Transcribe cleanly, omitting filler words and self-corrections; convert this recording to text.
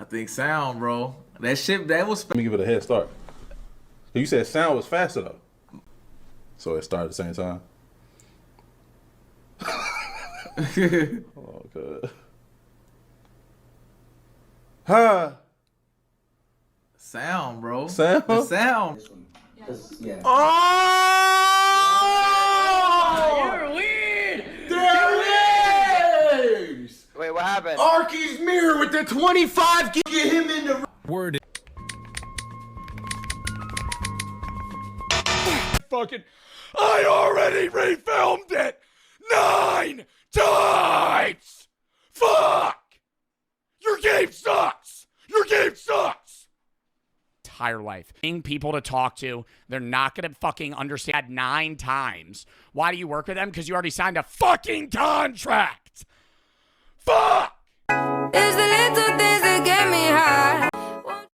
I think sound, bro. That shit, that was. Let me give it a head start. You said sound was faster though, so it started at the same time. Oh, good. Huh? Sound, bro. Sound? The sound. Yeah. Oh! You're weird! There it is! Wait, what happened? Arky's mirror with the 25. Get him in the Word. fucking. I already refilmed it 9 times. Fuck! Your game sucks. Your game sucks. Entire life. Being people to talk to, they're not gonna fucking understand 9 times. Why do you work with them? Because you already signed a fucking contract. Fuck! Is the